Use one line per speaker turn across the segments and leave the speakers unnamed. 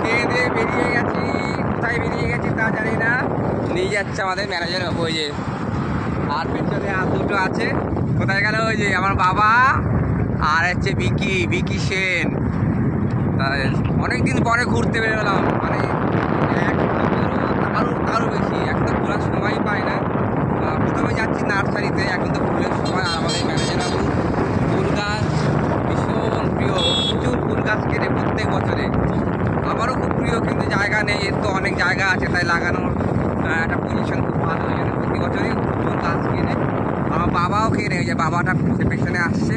খেয়ে দিয়ে বেরিয়ে গেছি, কোথায় বেরিয়ে গেছি তা জানি না। নিয়ে যাচ্ছে আমাদের ম্যানেজার ওই যে, আর পেছনে আর দুটো আছে। কোথায় গেল? ওই যে আমার বাবা আর হচ্ছে বিকি সেন। তাই অনেকদিন পরে ঘুরতে বেরোলাম, মানে আরও বেশি। এখন তো ঘোরার সময় পাই না। প্রথমে যাচ্ছি নার্সারিতে, এখন তো ফুলের সময়। আর আমাদের ম্যানেজার বাবু ফুল গাছ ভীষণ প্রিয়, প্রচুর ফুল গাছ কেনে প্রত্যেক বছরে। আমারও খুব প্রিয়, কিন্তু জায়গা নেই। এর তো অনেক জায়গা আছে, তাই লাগানোর একটা পজিশন খুব ভালো হয়ে গেছে। প্রতি বছরই প্রচুর গাছ কেনে। আমার বাবাও কেনে, ওই যে বাবাটা পেছনে আসছে।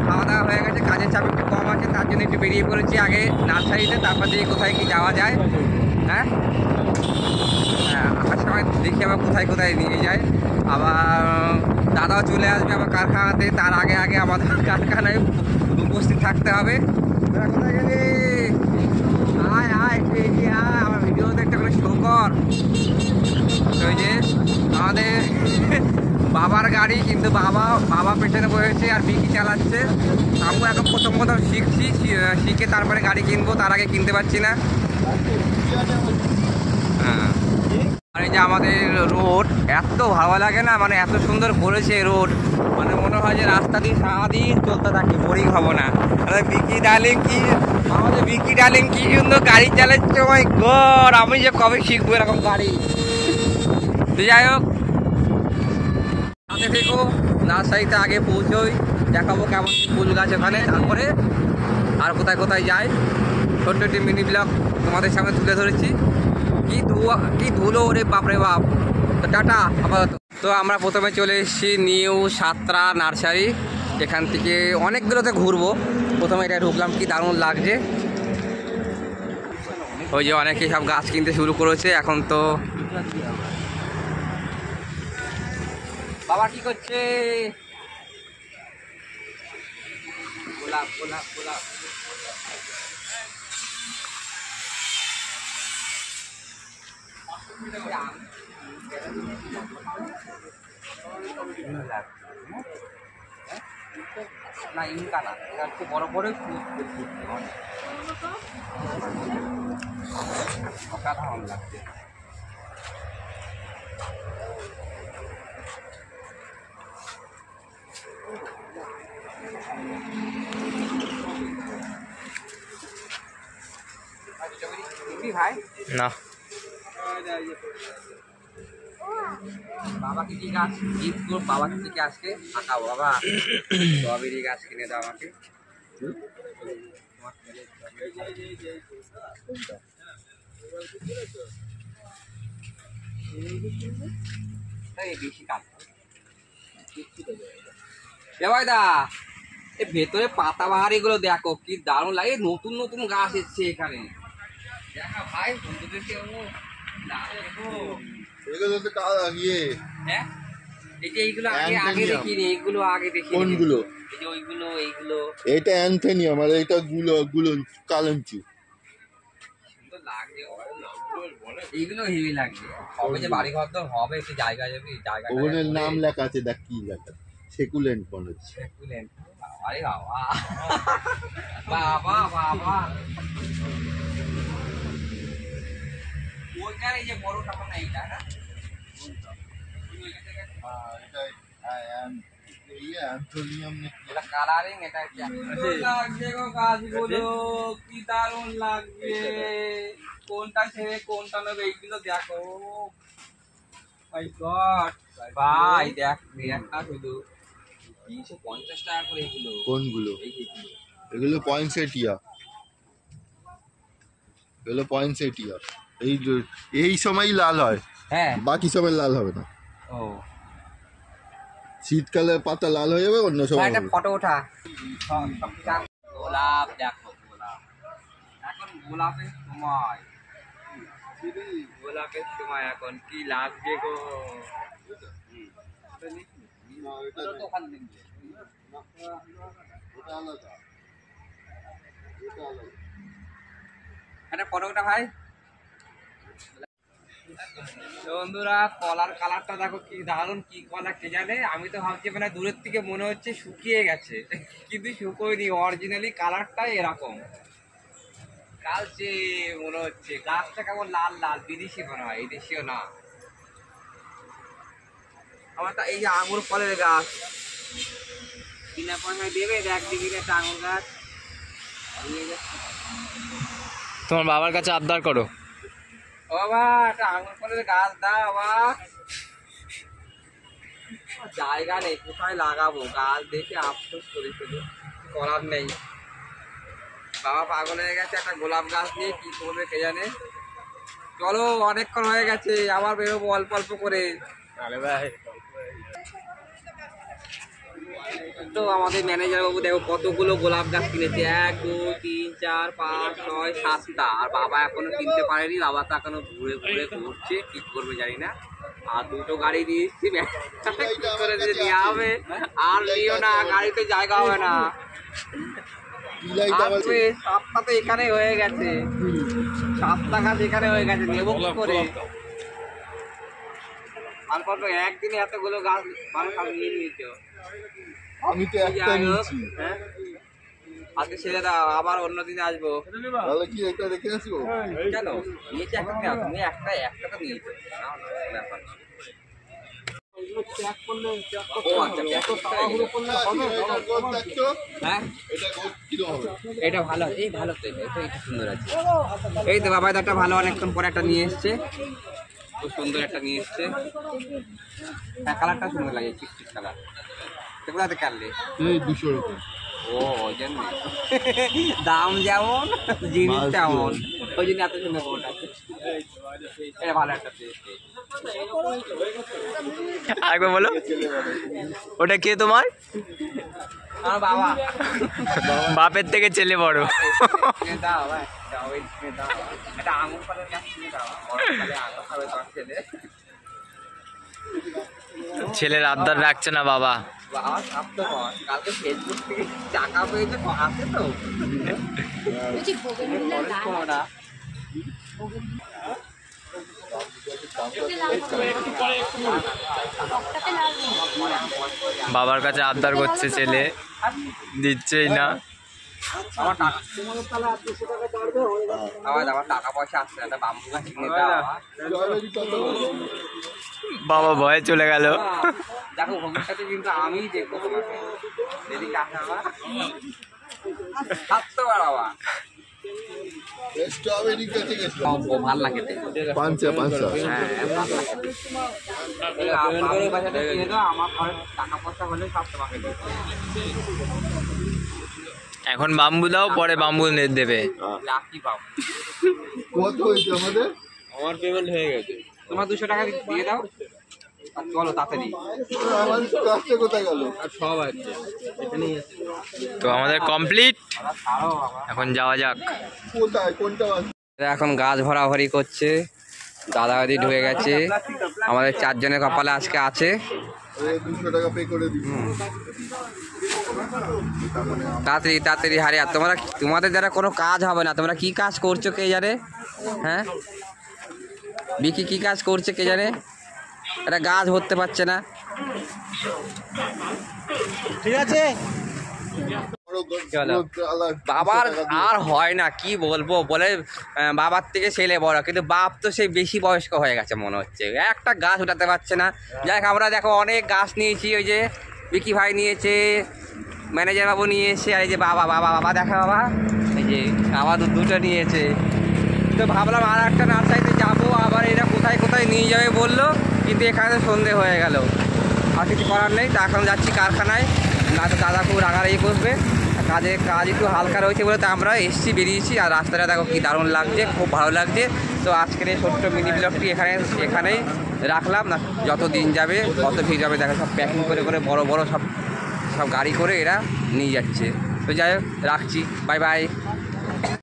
খাওয়া দাওয়া হয়ে গেছে, কাজের চাপ একটু কম আছে, তার জন্য একটু বেরিয়ে পড়েছি আগে নার্সারিতে, তারপর দিয়ে কোথায় কি যাওয়া যায়। হ্যাঁ হ্যাঁ, আসার সময় দেখি আবার কোথায় কোথায় নিয়ে যায়। আবার দাদাও চলে আসবে আবার কারখানাতে, তার আগে আগে আমাদের কারখানায় উপস্থিত থাকতে হবে। কোথায় গেলে? আয় আয় একটু এগিয়ে আয়, আমার ভিডিও দেখতে করে শো কর। ওই যে আমাদের বাবার গাড়ি, কিন্তু বাবা পেছনে বসেছে আর বিকি চালাচ্ছে। আমি এখন প্রথম শিখছি, শিখে তারপরে গাড়ি কিনবো, তার আগে কিনতে পারছি না। হ্যাঁ, আর এই যে আমাদের রোড এত ভালো লাগে না, মানে এত সুন্দর করেছে রোড, মানে মনে হয় যে রাস্তা দিয়ে সারাদিন চলতে থাকি, বোরিং হবো না। বিকি ডার্লিং কি সুন্দর গাড়ি চালাচ্ছে। মাই গড, আমি যে কবে শিখবো এরকম গাড়ি। তো যাই হোক, সাথে থেকো, নার্সারিতে আগে পৌঁছোই, দেখাবো কেমন ফুল গাছ ওখানে, তারপরে আর কোথায় কোথায় যাই। ছোট্ট একটি মিনি ব্লগ তোমাদের সামনে তুলে ধরেছি। কি ধুলো রে বাপরে বাপ। তো টাটা আপাতত। তো আমরা প্রথমে চলে এসেছি নিউ সাতরা নার্সারি। এখান থেকে অনেকগুলোতে ঘুরবো। প্রথমে এটা ঢুকলাম, কি দারুণ লাগছে। ওই যে অনেকেই সব গাছ কিনতে শুরু করেছে এখন। তো বাবা কি করছে? গোলাপ গোলাপ গোলাপ। না ইনকা না, এটা একটু বড় বড় ফুল, অসাধারণ লাগছে। ভাই না বাবা কি গাছ ঈদগুলো বাবা থেকে আজকে আঁকাবো। বাবা স্ট্রবেরি গাছ কিনে দাও আমাকে। বেশি কাজ দা, এই ভেতরে পাতাবাহার এগুলো দেখো কি দারুণ লাগে। নতুন নতুন গাছ এসছে এখানে, দেখা ভাই বন্ধুদেরকে। হ্যাঁ, এই যে এইগুলো আগে দেখিনি, এইগুলো আগে দেখিনি।
কোনগুলো?
এই যে এইগুলো।
এটা অ্যান্থেনিয়াম আর এটা গুলো কালঞ্চু।
সুন্দর লাগছে, এইগুলো হেভি লাগছে। হবে যে বাড়ি ঘর তো হবে, একটু জায়গা যাবে, জায়গা
ওখানে নাম লেখা আছে, দেখ কি লেখা, সেকুলেন্ট মনে হচ্ছে।
সেকুলেন্ট। আরে বাবা বাবা বাবা, ওইটার এই যে বড় টাকা না, এইটা না কালারিং। এটা লাগছে গো গাছগুলো, কি দারুণ লাগছে। কোনটা ছেড়ে কোনটা নেবে এইগুলো দেখো। মাই গড ভাই, দেখ না শুধু 350 টাকা করে এগুলো।
কোনগুলো? এগুলো পয়েন্টসেটিয়া, এগুলো পয়েন্টসেটিয়া। এই সময় লাল হয়,
হ্যাঁ,
বাকি সময় লাল হবে না।
ও,
শীতকালে পাতা লাল হয়ে যাবে, অন্য সময়
একটা ফটো ওঠা। গোলাপ দেখো, গোলাপ এখন গোলাপের সময়, গোলাপের সময় এখন। কি লাগছে গো। একটা ফটো ওঠা ভাই। বন্ধুরা, কলার কালারটা দেখো কি দারুণ। কি কলা কে জানে, আমি তো ভাবছি মানে দূরের থেকে মনে হচ্ছে শুকিয়ে গেছে, কিন্তু শুকোয়নি। অরিজিনালি কালারটাই এরকম। কালচে মনে হচ্ছে, গাছটা কেমন লাল লাল, বিদেশি মনে হয়, এই দেশীয় না। আমার এই যে আঙুর ফলের গাছ, বিনা পয়সায় দেবে, একদিকে একটা আঙুর গাছ নিয়ে যাচ্ছে।
তোমার বাবার কাছে আবদার করো।
ও বাবা, একটা আঙুর ফলের গাছ দাও বাবা। জায়গা নেই, কোথায় লাগাবো? গাছ দেখে আফসোস করি, শুধু করার নেই। বাবা পাগল হয়ে গেছে, একটা গোলাপ গাছ নিয়ে কি করবে কে জানে। চলো, অনেকক্ষণ হয়ে গেছে, আবার বেরোবো অল্প অল্প করে। তো আমাদের ম্যানেজার বাবু দেখো কতগুলো গোলাপ গাছ কিনেছে, 1 2 3 4 5 6 7টা। আর বাবা এখনো কিনতে পারেনি, বাবা তো এখনো ঘুরে ঘুরে ঘুরছে, কি করবে জানি না। আর দুটো গাড়ি দিয়ে এসছি, কি করে যে নেওয়া হবে। আর নিও না, গাড়িতে জায়গা হবে না। আসবে, 7টা তো এখানে হয়ে গেছে, 7টা গাছ এখানে হয়ে গেছে, নেবো কি করে? আর কত একদিনে এতগুলো গাছ মানুষ নিয়ে নিয়েছে।
আমি তো একটা নিয়েছি।
হ্যাঁ, আজকে ছেড়ে দাও, আবার অন্যদিন আসবো।
তাহলে কি এটা রেখে আসবো?
কেন নিয়েছি একটা নাও, তুমি একটা তো নিয়েছো। নাও না, ব্যাপার না। ও আচ্ছা, প্যাক করতে হবে। হ্যাঁ,
এটা কিরকম হবে?
এটা ভালো আছে, এই ভালো তো, এটা সুন্দর আছে। এই তো বাবা একটা ভালো, অনেকক্ষণ পরে একটা নিয়ে এসছে, খুব সুন্দর একটা নিয়ে এসছে। হ্যাঁ, কালারটা সুন্দর লাগে, চিকচিক কালার। কোথাতে কাটলে?
এই 200 রকম।
ও, ওই জন্য দাম যেমন জিনিস তেমন, ওই জন্য এত সুন্দর কোট আছে। এটা ভালো একটা পেয়েছে।
আরেকবার বলো, ওটা কে তোমার?
আমার বাবা।
বাপের থেকে ছেলে বড়।
কিনে দাও ভাই, দাও, ওই কিনে দাও। একটা আঙুর ফলের গাছ কিনে দাও, গরমকালে আঙুর খাবে তোমার ছেলে।
ছেলের আবদার রাখছে না বাবা।
বাবা স্বাস্থ্যকর, কালকে ফেসবুক থেকে টাকা পেয়েছে, আছে তো। না,
বাবার কাছে আবদার করছে ছেলে, দিচ্ছেই না।
আমার টাকা পয়সা আসছে না, একটা বাম্বু গাছ কিনে দাও।
বাবা ভয়ে চলে গেল।
দেখো, ভবিষ্যতে কিন্তু আমিই দেখবো তোমাকে, যদি কাছে আমার স্বাস্থ্য বাড়াবা।
স্ট্রবেরি গাছে গেছে।
ভাল লাগে
পাঁচটা।
হ্যাঁ, ভাল লাগে। পয়সাটা কিনে দাও, আমার ঘরে টাকা পয়সা হলে সব তোমাকে দিই।
এখন বাম্বু দাও, পরে বাম্বু দেবে।
লাকি পাবো।
কত হয়েছে আমাদের?
আমার পেমেন্ট হয়ে গেছে। তোমার 200 টাকা দিয়ে দাও, আর চলো তাড়াতাড়ি।
আমার কাজটা কোথায় গেল?
আর সব আছে এখানেই আছে।
তো আমাদের কমপ্লিট,
দাদা ছাড়ো বাবা।
এখন যাওয়া যাক।
কোথায়? কোনটা আছে?
এখন গাছ ভরাভরি করছে, দাদা দাদি ঢুকে গেছে। আমাদের 4 জনের কপালে আজকে আছে।
200 টাকা পে করে দিই।
তাড়াতাড়ি তাড়াতাড়ি হারে। আর তোমাদের দ্বারা কোনো কাজ হবে না। তোমরা কি কাজ করছো কে জানে? হ্যাঁ, বিকি কি কাজ করছে কে জানে? একটা গাছ ভরতে পারছে না। ঠিক আছে, বাবার আর হয় না, কি বলবো, বলে বাবার থেকে ছেলে বড়, কিন্তু বাপ তো সেই বেশি বয়স্ক হয়ে গেছে মনে হচ্ছে, একটা গাছ উঠাতে পারছে না। যাই হোক, আমরা দেখো অনেক গাছ নিয়েছি, ওই যে বিকি ভাই নিয়েছে, ম্যানেজার বাবু নিয়েছে, আর এই যে বাবা বাবা বাবা দেখা বাবা, এই যে আবার দুটো নিয়েছে। তো ভাবলাম আর একটা নার্সারিতে যাবো, আবার এরা কোথায় কোথায় নিয়ে যাবে বললো, কিন্তু এখানে সন্ধে হয়ে গেল, আর কিছু করার নেই। তো এখন যাচ্ছি কারখানায়, না তো দাদা খুব রাগারাগি করবে। কাজ একটু হালকা রয়েছে বলে তো আমরা এসছি, বেরিয়েছি। আর রাস্তাটা দেখো কি দারুণ লাগছে, খুব ভালো লাগছে। তো আজকের এই ছোট্ট মিনি ব্লগটি এখানেই রাখলাম। না যত দিন যাবে কত ভিড় যাবে দেখো, সব প্যাকিং করে করে বড় বড় সব গাড়ি করে এরা নিয়ে যাচ্ছে। তো যাই হোক, রাখছি, বাই বাই।